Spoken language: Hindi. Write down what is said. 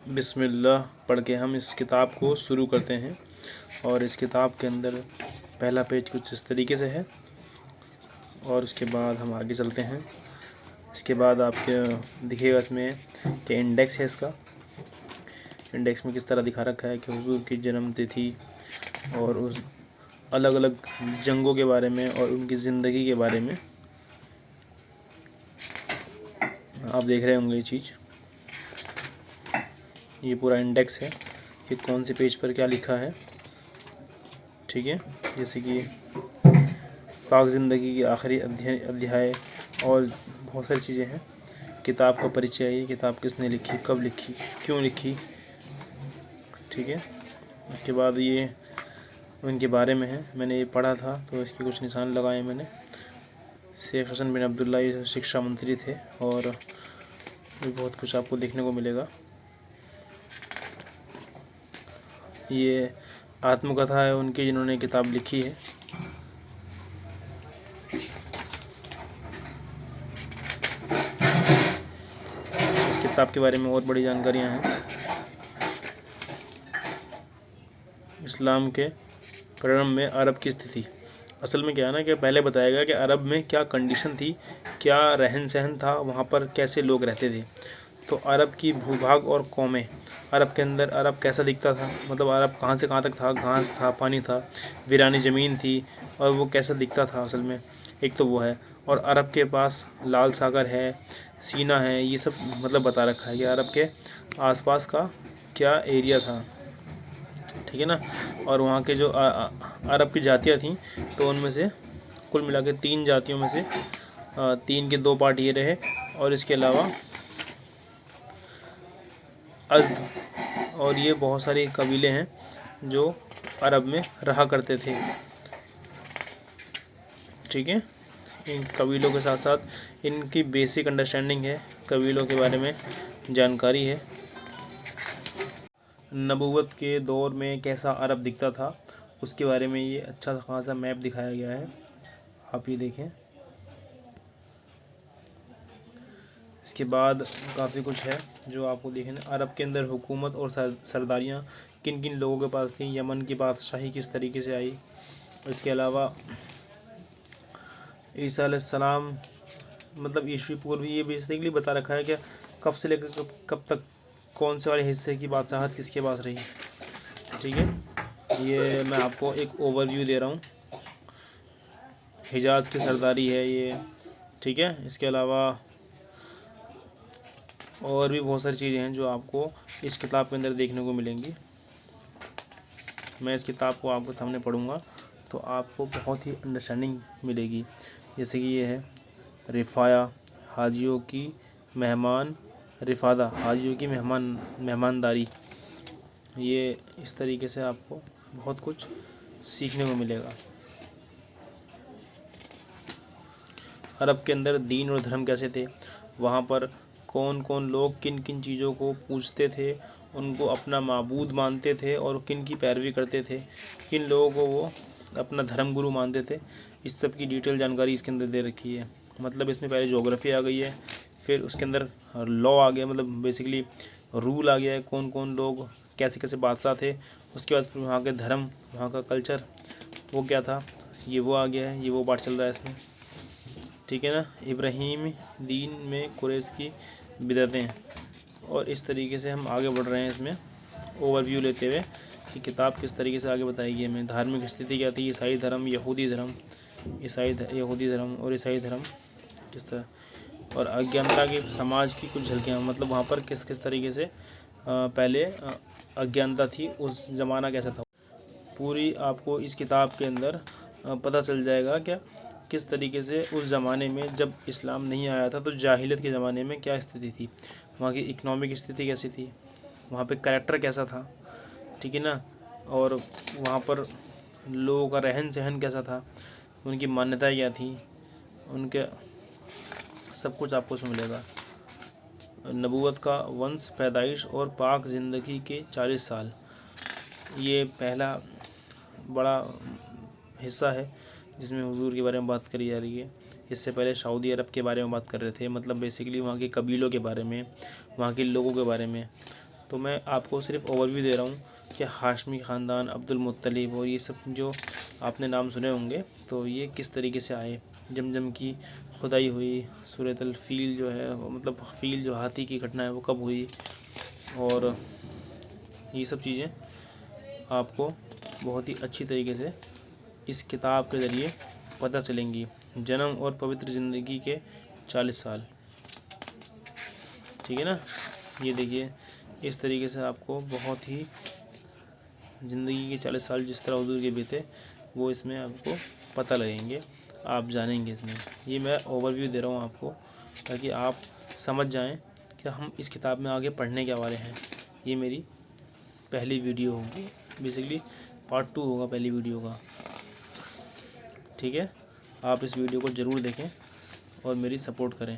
बिस्मिल्लाह पढ़ के हम इस किताब को शुरू करते हैं। और इस किताब के अंदर पहला पेज कुछ इस तरीके से है और उसके बाद हम आगे चलते हैं। इसके बाद आपके दिखेगा इसमें कि इंडेक्स है। इसका इंडेक्स में किस तरह दिखा रखा है कि हुजूर की जन्म तिथि और उस अलग अलग जंगों के बारे में और उनकी ज़िंदगी के बारे में आप देख रहे होंगे। ये चीज़, ये पूरा इंडेक्स है कि कौन से पेज पर क्या लिखा है। ठीक है, जैसे कि पाक ज़िंदगी की आखिरी अध्याय और बहुत सारी चीज़ें हैं। किताब का परिचय, ये किताब किसने लिखी, कब लिखी, क्यों लिखी। ठीक है, इसके बाद ये उनके बारे में है। मैंने ये पढ़ा था तो इसके कुछ निशान लगाए मैंने। शेख हसन बिन अब्दुल्ला ये शिक्षा मंत्री थे और भी बहुत कुछ आपको देखने को मिलेगा। ये आत्मकथा है उनकी जिन्होंने किताब लिखी है। इस किताब के बारे में और बड़ी जानकारियां हैं। इस्लाम के प्रारंभ में अरब की स्थिति। असल में क्या है ना कि पहले बताया गया कि अरब में क्या कंडीशन थी, क्या रहन सहन था, वहाँ पर कैसे लोग रहते थे। तो अरब की भूभाग और कौमें, अरब के अंदर अरब कैसा दिखता था, मतलब अरब कहाँ से कहाँ तक था, घास था, पानी था, वीरानी ज़मीन थी, और वो कैसा दिखता था असल में, एक तो वो है। और अरब के पास लाल सागर है, सीना है, ये सब मतलब बता रखा है कि अरब के आसपास का क्या एरिया था। ठीक है ना। और वहाँ के जो अरब की जातियाँ थीं तो उनमें से कुल मिला के 3 जातियों में से 3 के 2 पार्ट ये रहे और इसके अलावा अज़द, और ये बहुत सारे कबीले हैं जो अरब में रहा करते थे। ठीक है, इन कबीलों के साथ साथ इनकी बेसिक अंडरस्टैंडिंग है, कबीलों के बारे में जानकारी है। नबूवत के दौर में कैसा अरब दिखता था उसके बारे में ये अच्छा खासा मैप दिखाया गया है, आप ये देखें। इसके बाद काफ़ी कुछ है जो आपको देखना। अरब के अंदर हुकूमत और सरदारियाँ किन किन लोगों के पास थी, यमन की बादशाही किस तरीके से आई। इसके अलावा ईसा अलैहिस्सलाम मतलब ईस्वी पूर्व ये बेसिकली बता रखा है कि कब से लेकर कब तक कौन से वाले हिस्से की बादशाहत किसके पास रही। ठीक है, ये मैं आपको एक ओवरव्यू दे रहा हूँ। हिजाज की सरदारी है ये। ठीक है, इसके अलावा और भी बहुत सारी चीज़ें हैं जो आपको इस किताब के अंदर देखने को मिलेंगी। मैं इस किताब को आपके सामने पढ़ूँगा तो आपको बहुत ही अंडरस्टैंडिंग मिलेगी। जैसे कि ये है रिफ़ाया, हाजियों की मेहमान रिफ़ादा, हाजियों की मेहमानदारी। ये इस तरीके से आपको बहुत कुछ सीखने को मिलेगा। अरब के अंदर दीन और धर्म कैसे थे, वहाँ पर कौन कौन लोग किन किन चीज़ों को पूजते थे, उनको अपना माबूद मानते थे और किन की पैरवी करते थे, किन लोगों को वो अपना धर्म गुरु मानते थे, इस सब की डिटेल जानकारी इसके अंदर दे रखी है। मतलब इसमें पहले ज्योग्राफी आ गई है, फिर उसके अंदर लॉ आ गया, मतलब बेसिकली रूल आ गया है, कौन कौन लोग कैसे कैसे बादशाह थे। उसके बाद फिर वहाँ के धर्म, वहाँ का कल्चर वो क्या था, ये वो आ गया है, ये वो पार्ट चल रहा है इसमें। ठीक है ना। इब्राहिमी दीन में कुरैश की बिदअतें, और इस तरीके से हम आगे बढ़ रहे हैं इसमें ओवरव्यू लेते हुए कि किताब किस तरीके से आगे बताएगी हमें। धार्मिक स्थिति क्या थी, ईसाई धर्म, यहूदी धर्म, यहूदी धर्म और ईसाई धर्म किस तरह, और अज्ञानता की समाज की कुछ झलकियाँ, मतलब वहाँ पर किस किस तरीके से पहले अज्ञानता थी, उस ज़माना कैसा था, पूरी आपको इस किताब के अंदर पता चल जाएगा क्या किस तरीके से उस ज़माने में जब इस्लाम नहीं आया था तो जाहिलियत के ज़माने में क्या स्थिति थी, वहाँ की इकोनॉमिक स्थिति कैसी थी, वहाँ पे करैक्टर कैसा था। ठीक है ना। और वहाँ पर लोगों का रहन सहन कैसा था, उनकी मान्यताएं क्या थी, उनके सब कुछ आपको उसमें मिलेगा। नबूवत का वंश, पैदाइश और पाक ज़िंदगी के 40 साल, ये पहला बड़ा हिस्सा है जिसमें हुजूर के बारे में बात करी जा रही है। इससे पहले सऊदी अरब के बारे में बात कर रहे थे, मतलब बेसिकली वहाँ के कबीलों के बारे में, वहाँ के लोगों के बारे में। तो मैं आपको सिर्फ ओवरव्यू दे रहा हूँ कि हाशमी ख़ानदान, अब्दुल मुत्तलिब और ये सब जो आपने नाम सुने होंगे, तो ये किस तरीके से आए। जमजम की खुदाई हुई, सूरतल फ़ील जो है मतलब फ़ील जो हाथी की घटना है वो कब हुई, और ये सब चीज़ें आपको बहुत ही अच्छी तरीके से इस किताब के ज़रिए पता चलेंगी। जन्म और पवित्र ज़िंदगी के 40 साल, ठीक है ना। ये देखिए इस तरीके से आपको बहुत ही ज़िंदगी के 40 साल जिस तरह हुजूर के बीते वो इसमें आपको पता लगेंगे, आप जानेंगे इसमें। ये मैं ओवरव्यू दे रहा हूँ आपको ताकि आप समझ जाएं कि हम इस किताब में आगे पढ़ने क्या वाले हैं। ये मेरी पहली वीडियो होगी, बेसिकली पार्ट 2 होगा पहली वीडियो का, ठीक है। आप इस वीडियो को ज़रूर देखें और मेरी सपोर्ट करें।